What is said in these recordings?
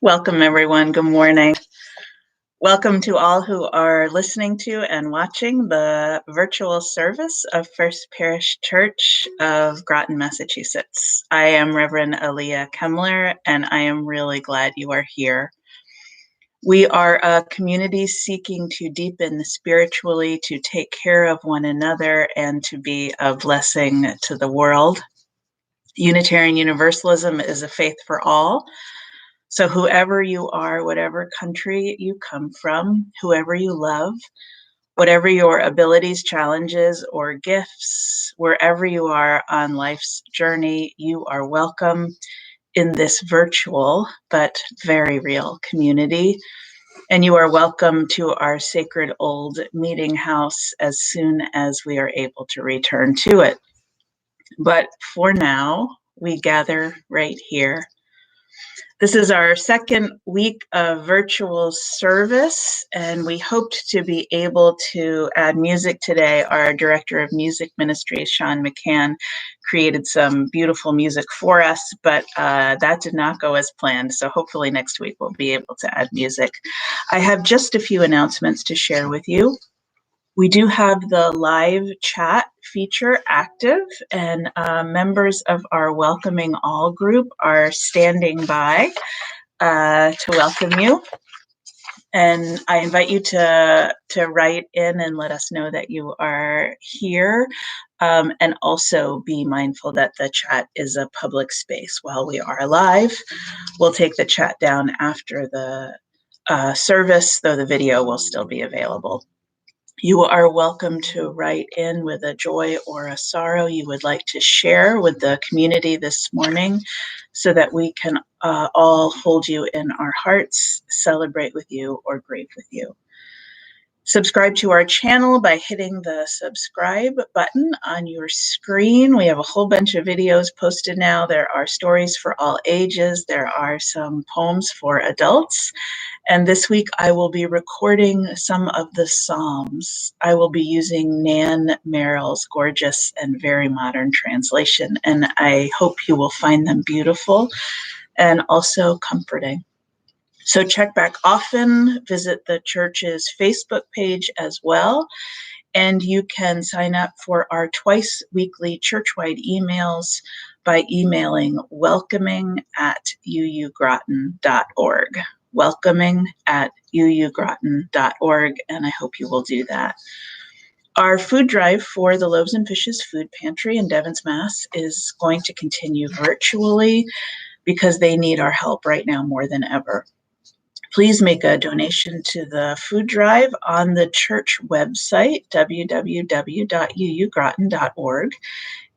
Welcome, everyone. Good morning. Welcome to all who are listening to and watching the virtual service of First Parish Church of Groton, Massachusetts. I am Reverend Aaliyah Kemmler, and I am really glad you are here. We are a community seeking to deepen spiritually, to take care of one another, and to be a blessing to the world. Unitarian Universalism is a faith for all. So whoever you are, whatever country you come from, whoever you love, whatever your abilities, challenges, or gifts, wherever you are on life's journey, you are welcome in this virtual but very real community. And you are welcome to our sacred old meeting house as soon as we are able to return to it. But for now, we gather right here. This is our second week of virtual service, and we hoped to be able to add music today. Our Director of Music Ministry, Sean McCann, created some beautiful music for us, but that did not go as planned. So hopefully next week we'll be able to add music. I have just a few announcements to share with you. We do have the live chat feature active, and members of our Welcoming All group are standing by to welcome you. And I invite you to write in and let us know that you are here. And also be mindful that the chat is a public space while we are live. We'll take the chat down after the service, though the video will still be available. You are welcome to write in with a joy or a sorrow you would like to share with the community this morning so that we can all hold you in our hearts, celebrate with you, or grieve with you. Subscribe to our channel by hitting the subscribe button on your screen. We have a whole bunch of videos posted now. There are stories for all ages. There are some poems for adults. And this week I will be recording some of the Psalms. I will be using Nan Merrill's gorgeous and very modern translation, and I hope you will find them beautiful and also comforting. So check back often, visit the church's Facebook page as well, and you can sign up for our twice weekly churchwide emails by emailing welcoming@uugroton.org. welcoming@uugroton.org, and I hope you will do that. Our food drive for the Loaves and Fishes Food Pantry in Devon's, Mass. is going to continue virtually because they need our help right now more than ever. Please make a donation to the food drive on the church website, www.uugroton.org.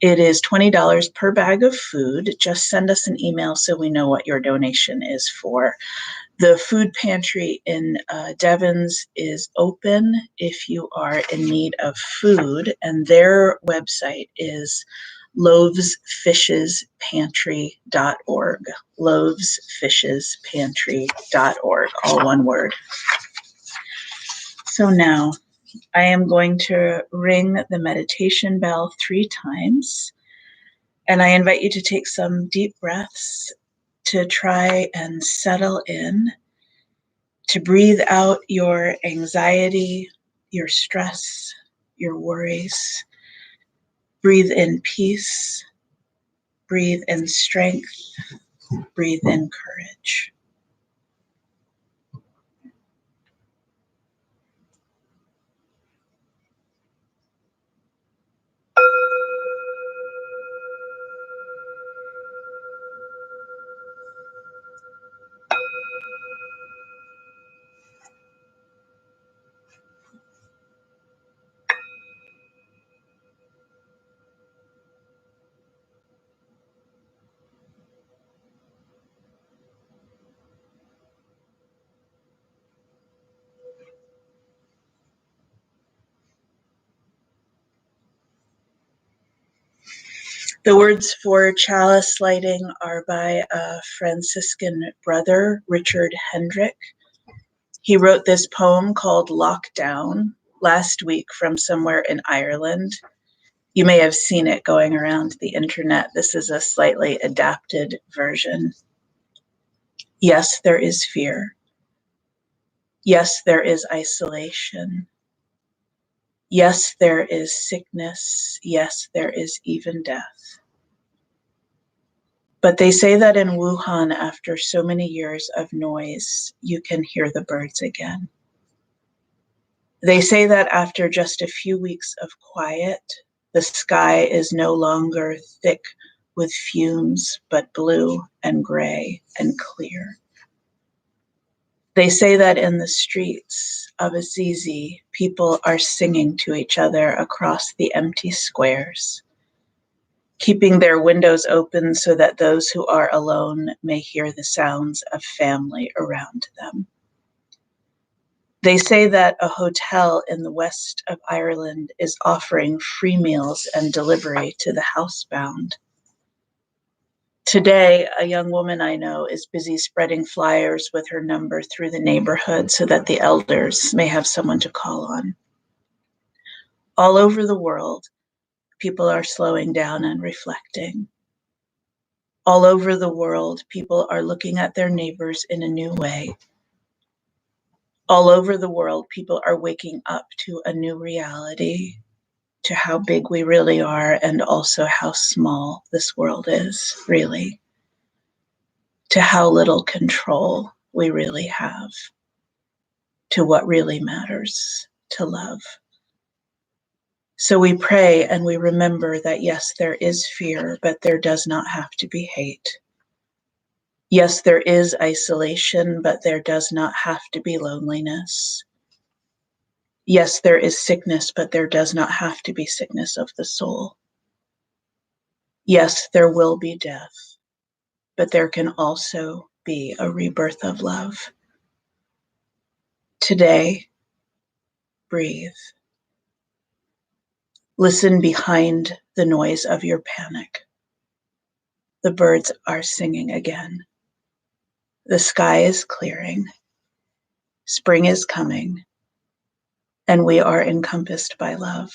It is $20 per bag of food. Just send us an email so we know what your donation is for. The food pantry in Devon's is open if you are in need of food, and their website is loavesfishespantry.org. loavesfishespantry.org, all one word. So now I am going to ring the meditation bell 3 times, and I invite you to take some deep breaths to try and settle in, to breathe out your anxiety, your stress, your worries. Breathe in peace, breathe in strength, breathe in courage. The words for chalice lighting are by a Franciscan brother, Richard Hendrick. He wrote this poem called Lockdown last week from somewhere in Ireland. You may have seen it going around the internet. This is a slightly adapted version. Yes, there is fear. Yes, there is isolation. Yes, there is sickness. Yes, there is even death. But they say that in Wuhan, after so many years of noise, you can hear the birds again. They say that after just a few weeks of quiet, the sky is no longer thick with fumes, but blue and gray and clear. They say that in the streets of Assisi, people are singing to each other across the empty squares, keeping their windows open so that those who are alone may hear the sounds of family around them. They say that a hotel in the west of Ireland is offering free meals and delivery to the housebound. Today, a young woman I know is busy spreading flyers with her number through the neighborhood so that the elders may have someone to call on. All over the world, people are slowing down and reflecting. All over the world, people are looking at their neighbors in a new way. All over the world, people are waking up to a new reality, to how big we really are and also how small this world is, really, to how little control we really have, to what really matters, to love. So we pray and we remember that yes, there is fear, but there does not have to be hate. Yes, there is isolation, but there does not have to be loneliness. Yes, there is sickness, but there does not have to be sickness of the soul. Yes, there will be death, but there can also be a rebirth of love. Today, breathe. Listen behind the noise of your panic. The birds are singing again. The sky is clearing. Spring is coming, and we are encompassed by love.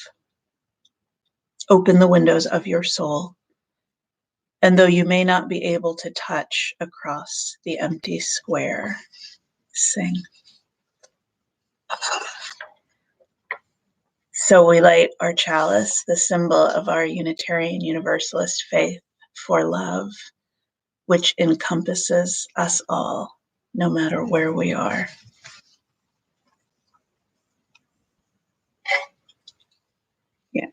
Open the windows of your soul, and though you may not be able to touch across the empty square, sing. So we light our chalice, the symbol of our Unitarian Universalist faith for love, which encompasses us all, no matter where we are. Yeah.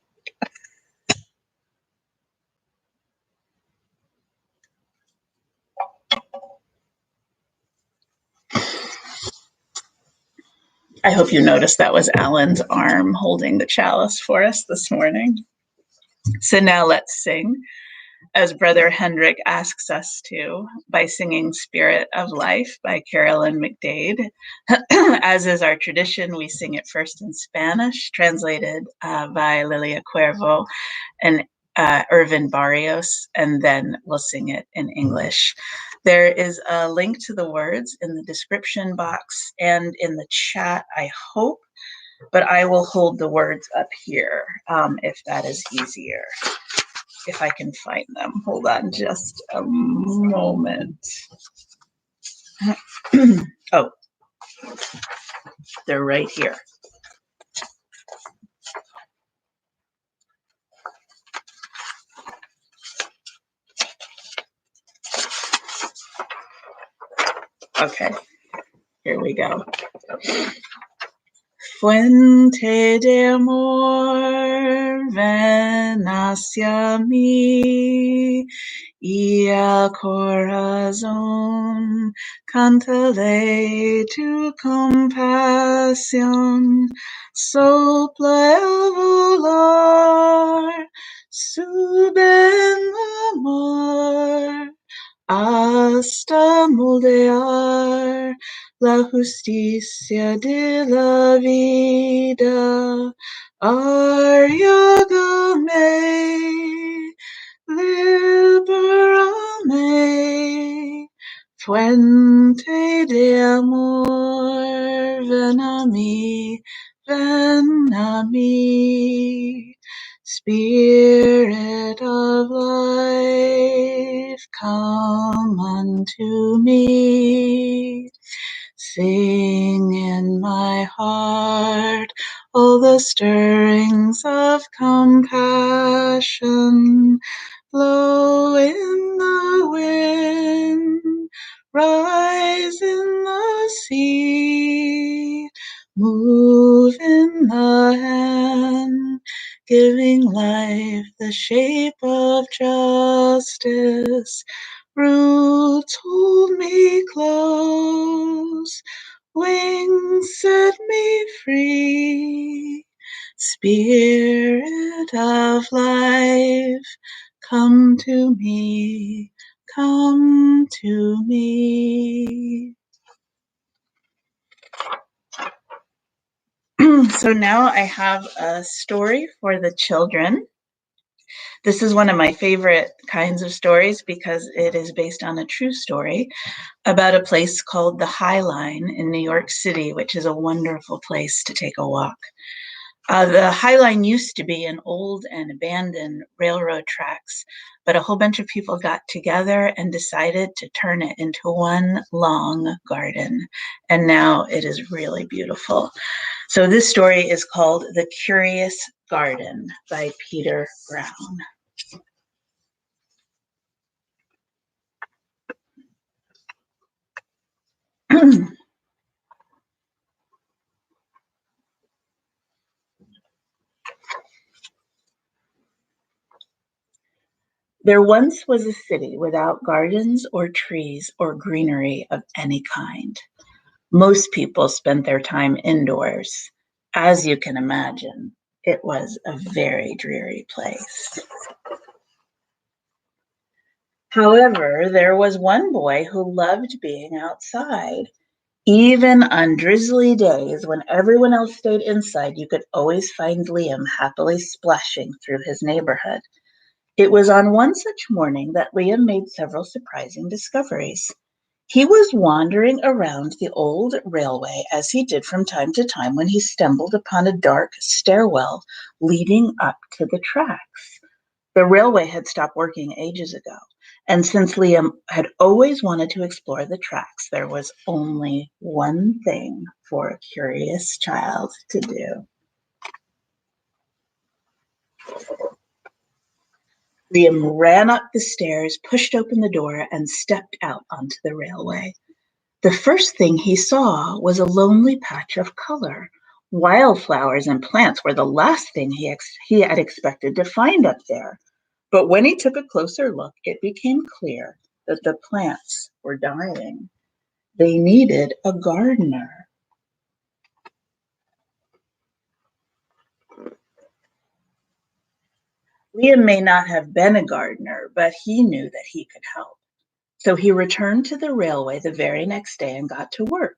I hope you noticed that was Alan's arm holding the chalice for us this morning. So now let's sing, as Brother Hendrik asks us to, by singing Spirit of Life by Carolyn McDade. As is our tradition, we sing it first in Spanish, translated by Lilia Cuervo and Irvin Barrios, and then we'll sing it in English. There is a link to the words in the description box and in the chat, I hope, but I will hold the words up here if that is easier. If I can find them. Hold on just a moment. Oh, they're right here. Okay, here we go. Fuente de amor, ven hacia mí, y al corazón cántale tu compasión, sopla el valor, sube en amor, hasta moldear la justicia de la vida. Arriágame, libérame, fuente de amor, ven a mí, ven a mí. Spirit of life, come unto me. Sing in my heart all the stirrings of compassion. Blow in the wind, rise in the sea, move in the hand, giving life the shape of justice. Roots hold me close, wings set me free. Spirit of life, come to me, come to me. So now I have a story for the children. This is one of my favorite kinds of stories because it is based on a true story about a place called the High Line in New York City, which is a wonderful place to take a walk. The High Line used to be an old and abandoned railroad tracks, but a whole bunch of people got together and decided to turn it into one long garden. And now it is really beautiful. So this story is called The Curious Garden by Peter Brown. There once was a city without gardens or trees or greenery of any kind. Most people spent their time indoors. As you can imagine, it was a very dreary place. However, there was one boy who loved being outside. Even on drizzly days when everyone else stayed inside, you could always find Liam happily splashing through his neighborhood. It was on one such morning that Liam made several surprising discoveries. He was wandering around the old railway as he did from time to time when he stumbled upon a dark stairwell leading up to the tracks. The railway had stopped working ages ago, and since Liam had always wanted to explore the tracks, there was only one thing for a curious child to do. Liam ran up the stairs, pushed open the door, and stepped out onto the railway. The first thing he saw was a lonely patch of color. Wildflowers and plants were the last thing he had expected to find up there. But when he took a closer look, it became clear that the plants were dying. They needed a gardener. Liam may not have been a gardener, but he knew that he could help. So he returned to the railway the very next day and got to work.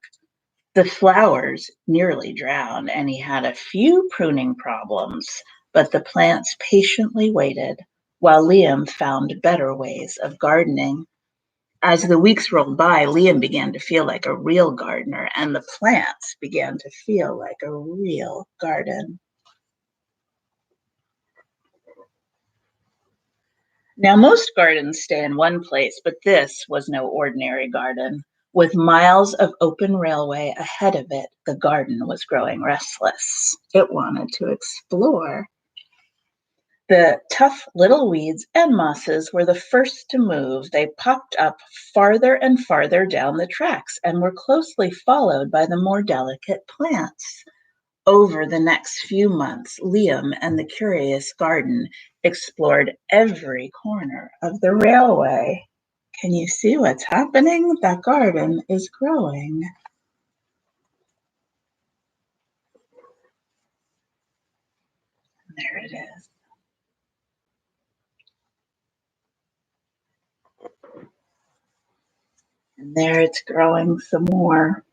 The flowers nearly drowned, and he had a few pruning problems, but the plants patiently waited while Liam found better ways of gardening. As the weeks rolled by, Liam began to feel like a real gardener, and the plants began to feel like a real garden. Now, most gardens stay in one place, but this was no ordinary garden. With miles of open railway ahead of it, the garden was growing restless. It wanted to explore. The tough little weeds and mosses were the first to move. They popped up farther and farther down the tracks and were closely followed by the more delicate plants. Over the next few months, Liam and the curious garden explored every corner of the railway. Can you see what's happening? That garden is growing. There it is. And there it's growing some more.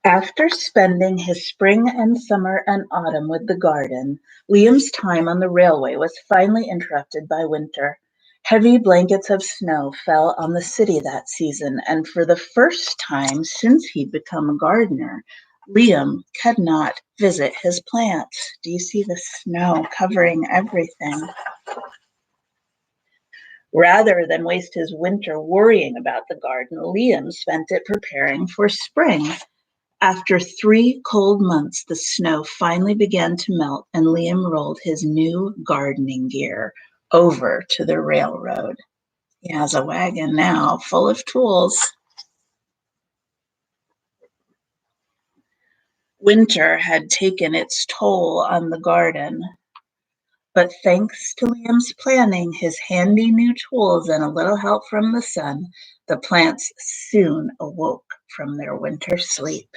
After spending his spring and summer and autumn with the garden, Liam's time on the railway was finally interrupted by winter. Heavy blankets of snow fell on the city that season, and for the first time since he'd become a gardener, Liam could not visit his plants. Do you see the snow covering everything? Rather than waste his winter worrying about the garden, Liam spent it preparing for spring. After 3 cold months, the snow finally began to melt, and Liam rolled his new gardening gear over to the railroad. He has a wagon now full of tools. Winter had taken its toll on the garden, but thanks to Liam's planning, his handy new tools, and a little help from the sun, the plants soon awoke from their winter sleep.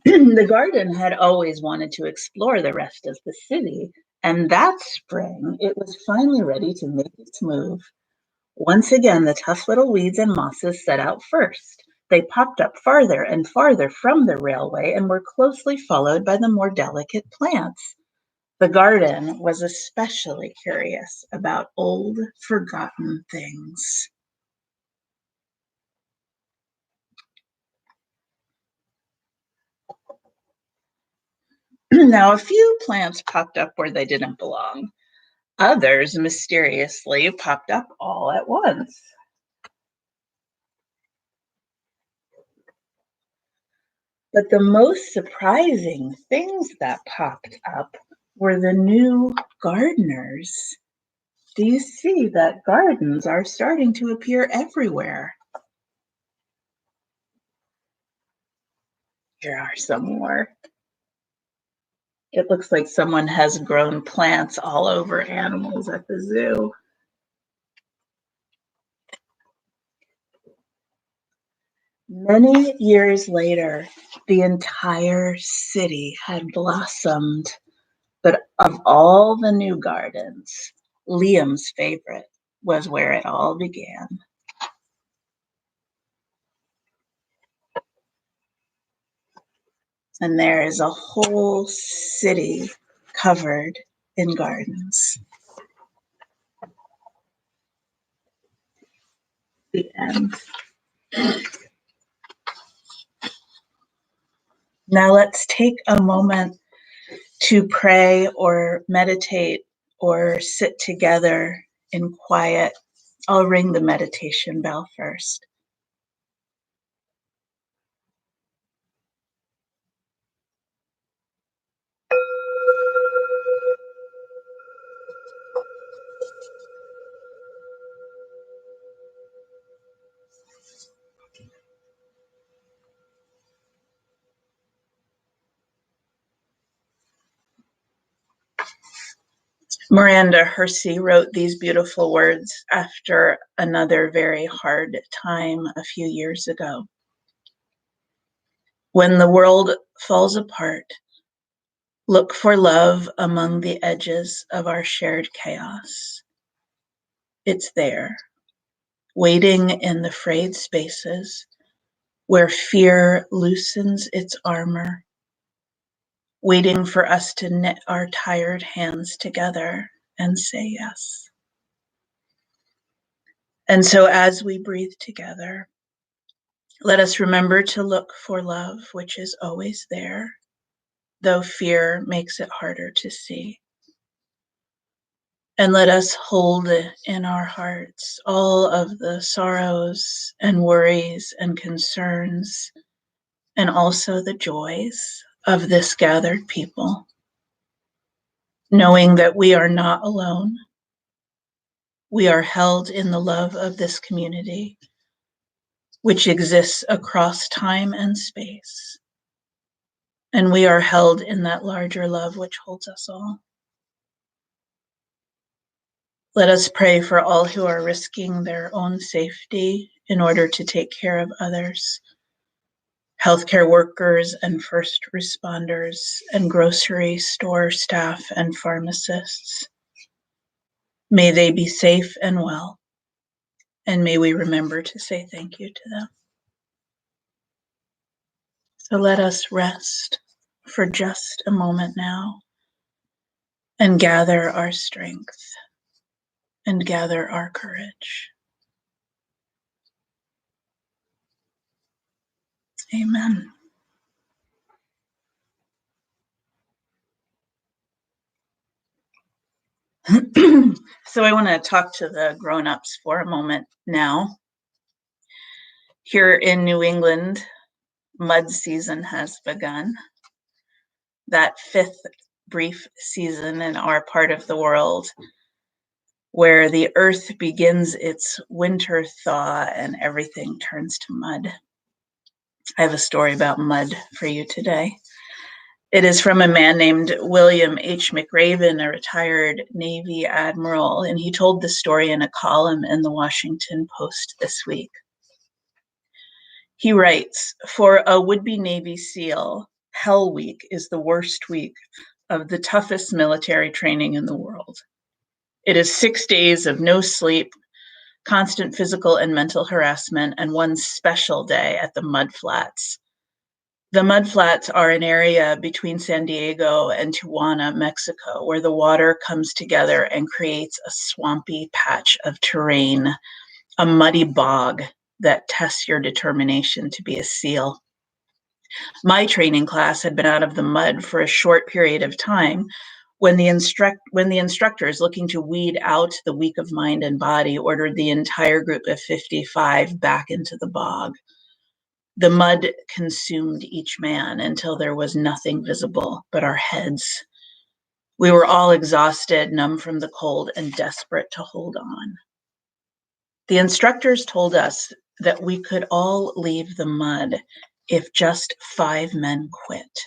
The garden had always wanted to explore the rest of the city, and that spring it was finally ready to make its move. Once again, the tough little weeds and mosses set out first. They popped up farther and farther from the railway and were closely followed by the more delicate plants. The garden was especially curious about old, forgotten things. Now, a few plants popped up where they didn't belong. Others mysteriously popped up all at once. But the most surprising things that popped up were the new gardeners. Do you see that gardens are starting to appear everywhere? Here are some more. It looks like someone has grown plants all over animals at the zoo. Many years later, the entire city had blossomed. But of all the new gardens, Liam's favorite was where it all began. And there is a whole city covered in gardens. The end. Now let's take a moment to pray or meditate or sit together in quiet. I'll ring the meditation bell first. Miranda Hersey wrote these beautiful words after another very hard time a few years ago. When the world falls apart, look for love among the edges of our shared chaos. It's there, waiting in the frayed spaces where fear loosens its armor, waiting for us to knit our tired hands together and say yes. And so as we breathe together, let us remember to look for love, which is always there, though fear makes it harder to see. And let us hold in our hearts all of the sorrows and worries and concerns, and also the joys of this gathered people, knowing that we are not alone. We are held in the love of this community, which exists across time and space. And we are held in that larger love which holds us all. Let us pray for all who are risking their own safety in order to take care of others. Healthcare workers and first responders and grocery store staff and pharmacists. May they be safe and well, and may we remember to say thank you to them. So let us rest for just a moment now and gather our strength and gather our courage. Amen. So I want to talk to the grown-ups for a moment now. Here in New England, mud season has begun. That fifth brief season in our part of the world where the earth begins its winter thaw and everything turns to mud. I have a story about mud for you today. It is from a man named William H. McRaven, a retired Navy admiral, and he told the story in a column in the Washington Post this week. He writes, "For a would-be Navy SEAL, Hell Week is the worst week of the toughest military training in the world. It is 6 days of no sleep, constant physical and mental harassment, and one special day at the mud flats. The mud flats are an area between San Diego and Tijuana, Mexico, where the water comes together and creates a swampy patch of terrain, a muddy bog that tests your determination to be a SEAL. My training class had been out of the mud for a short period of time when the instructors, looking to weed out the weak of mind and body, ordered the entire group of 55 back into the bog. The mud consumed each man until there was nothing visible but our heads. We were all exhausted, numb from the cold, and desperate to hold on. The instructors told us that we could all leave the mud if just 5 men quit.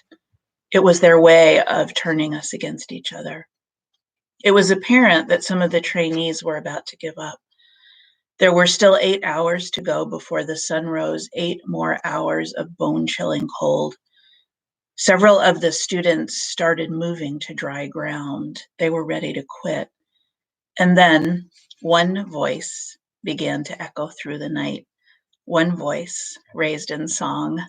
It was their way of turning us against each other. It was apparent that some of the trainees were about to give up. There were still 8 hours to go before the sun rose, 8 more hours of bone-chilling cold. Several of the students started moving to dry ground. They were ready to quit. And then one voice began to echo through the night. One voice raised in song.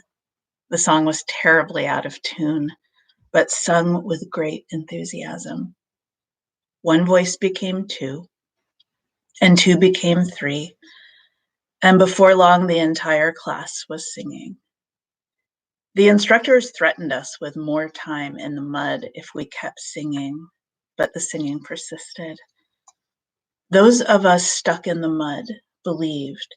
The song was terribly out of tune, but sung with great enthusiasm. One voice became 2, and 2 became 3, and before long the entire class was singing. The instructors threatened us with more time in the mud if we kept singing, but the singing persisted. Those of us stuck in the mud believed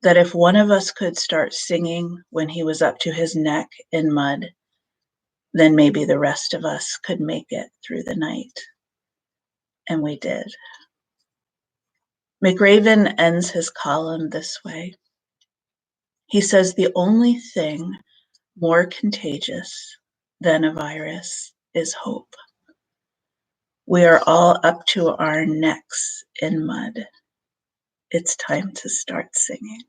that if one of us could start singing when he was up to his neck in mud, then maybe the rest of us could make it through the night. And we did. McRaven ends his column this way. He says, "The only thing more contagious than a virus is hope. We are all up to our necks in mud. It's time to start singing."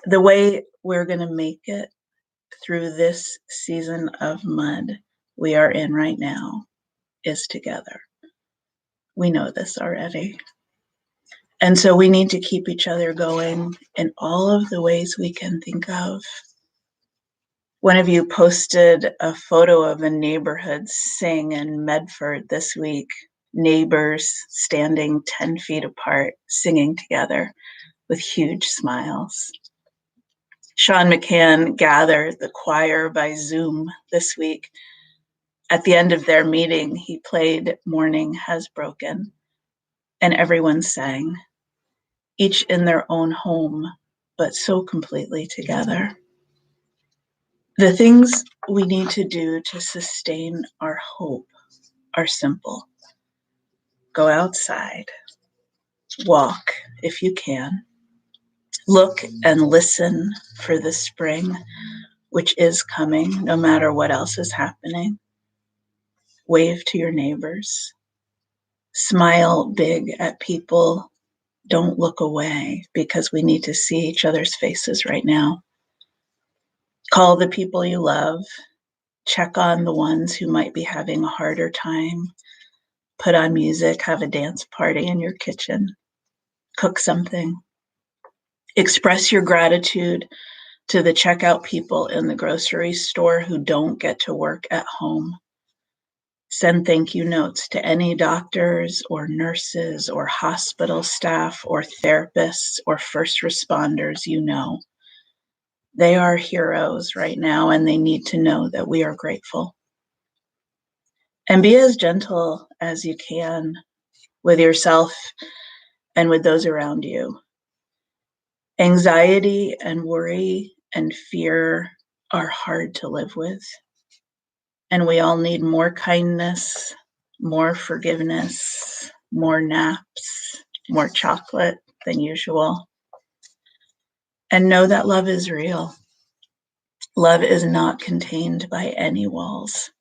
The way we're going to make it through this season of mud we are in right now is together. We know this already. And so we need to keep each other going in all of the ways we can think of. One of you posted a photo of a neighborhood sing in Medford this week, neighbors standing 10 feet apart, singing together with huge smiles. Sean McCann gathered the choir by Zoom this week. At the end of their meeting, he played "Morning Has Broken," and everyone sang, each in their own home, but so completely together. The things we need to do to sustain our hope are simple. Go outside, walk if you can, look and listen for the spring, which is coming no matter what else is happening. Wave to your neighbors, smile big at people. Don't look away because we need to see each other's faces right now. Call the people you love, check on the ones who might be having a harder time. Put on music, have a dance party in your kitchen, cook something. Express your gratitude to the checkout people in the grocery store who don't get to work at home. Send thank you notes to any doctors or nurses or hospital staff or therapists or first responders you know. They are heroes right now, and they need to know that we are grateful. And be as gentle as you can with yourself and with those around you. Anxiety and worry and fear are hard to live with. And we all need more kindness, more forgiveness, more naps, more chocolate than usual. And know that love is real. Love is not contained by any walls.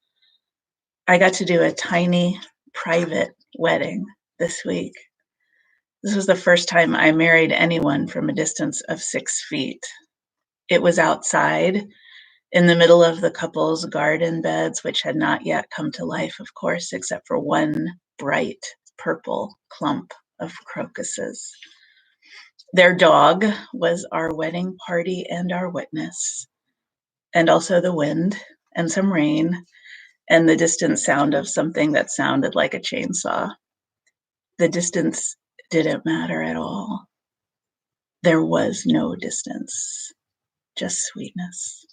I got to do a tiny private wedding this week. This was the first time I married anyone from a distance of 6 feet. It was outside in the middle of the couple's garden beds, which had not yet come to life, of course, except for one bright purple clump of crocuses. Their dog was our wedding party and our witness, and also the wind and some rain and the distant sound of something that sounded like a chainsaw. The distance didn't matter at all. There was no distance, just sweetness.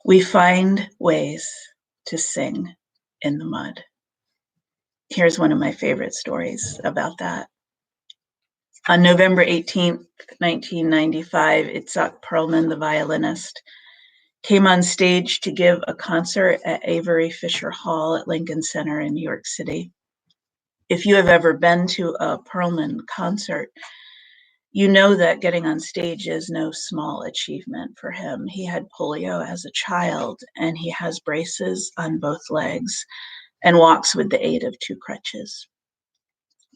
We find ways to sing in the mud. Here's one of my favorite stories about that. On November 18th, 1995, Itzhak Perlman, the violinist, came on stage to give a concert at Avery Fisher Hall at Lincoln Center in New York City. If you have ever been to a Perlman concert, you know that getting on stage is no small achievement for him. He had polio as a child, and he has braces on both legs and walks with the aid of 2 crutches.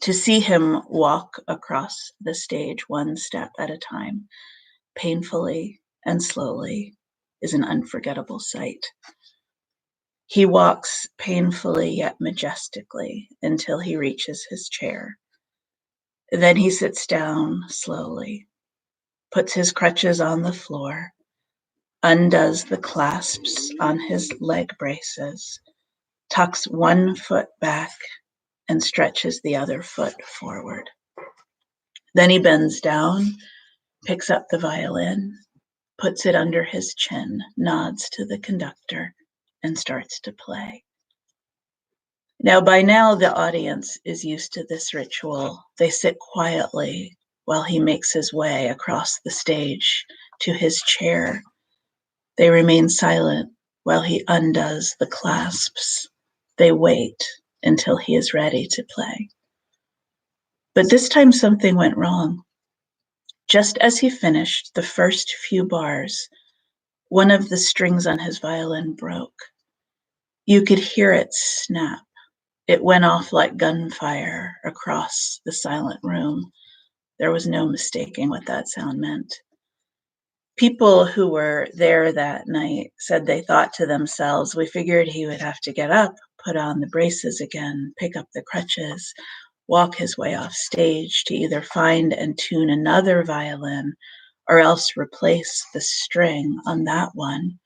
To see him walk across the stage one step at a time, painfully and slowly, is an unforgettable sight. He walks painfully yet majestically until he reaches his chair. Then he sits down slowly, puts his crutches on the floor, undoes the clasps on his leg braces, tucks one foot back, and stretches the other foot forward. Then he bends down, picks up the violin, puts it under his chin, nods to the conductor, and starts to play. Now, by now, the audience is used to this ritual. They sit quietly while he makes his way across the stage to his chair. They remain silent while he undoes the clasps. They wait until he is ready to play. But this time something went wrong. Just as he finished the first few bars, one of the strings on his violin broke. You could hear it snap. It went off like gunfire across the silent room. There was no mistaking what that sound meant. People who were there that night said they thought to themselves, we figured he would have to get up, put on the braces again, pick up the crutches, walk his way off stage to either find and tune another violin or else replace the string on that one,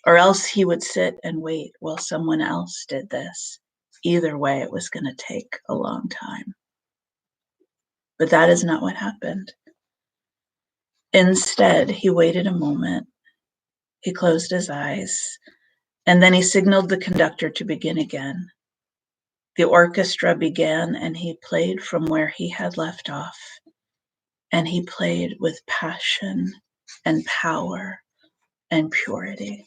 or else he would sit and wait while someone else did this. Either way, it was going to take a long time. But that is not what happened. Instead, he waited a moment, he closed his eyes, and then he signaled the conductor to begin again. The orchestra began, and he played from where he had left off, and he played with passion and power and purity.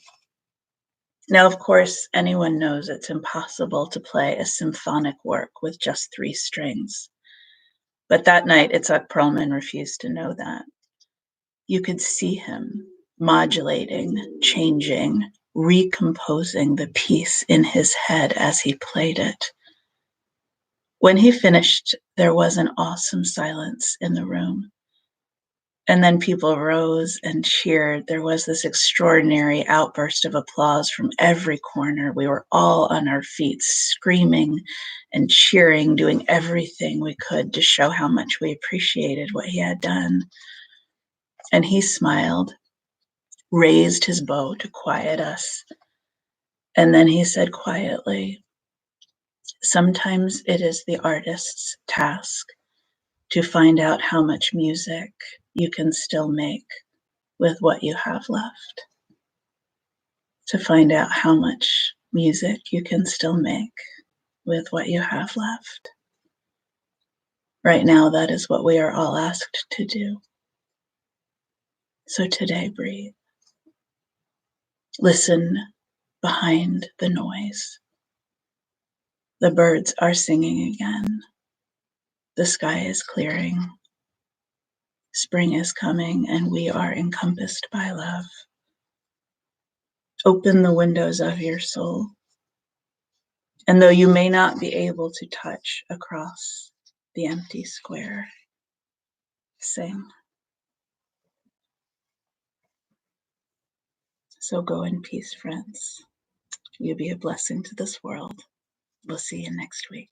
Now, of course, anyone knows it's impossible to play a symphonic work with just 3 strings. But that night, Itzhak Perlman refused to know that. You could see him modulating, changing, recomposing the piece in his head as he played it. When he finished, there was an awesome silence in the room. And then people rose and cheered. There was this extraordinary outburst of applause from every corner. We were all on our feet, screaming and cheering, doing everything we could to show how much we appreciated what he had done. And he smiled, raised his bow to quiet us. And then he said quietly, sometimes it is the artist's task to find out how much music you can still make with what you have left, to find out how much music you can still make with what you have left. Right now, that is what we are all asked to do. So today, breathe. Listen behind the noise. The birds are singing again. The sky is clearing. Spring is coming, and we are encompassed by love. Open the windows of your soul. And though you may not be able to touch across the empty square, sing. So go in peace, friends. You be a blessing to this world. We'll see you next week.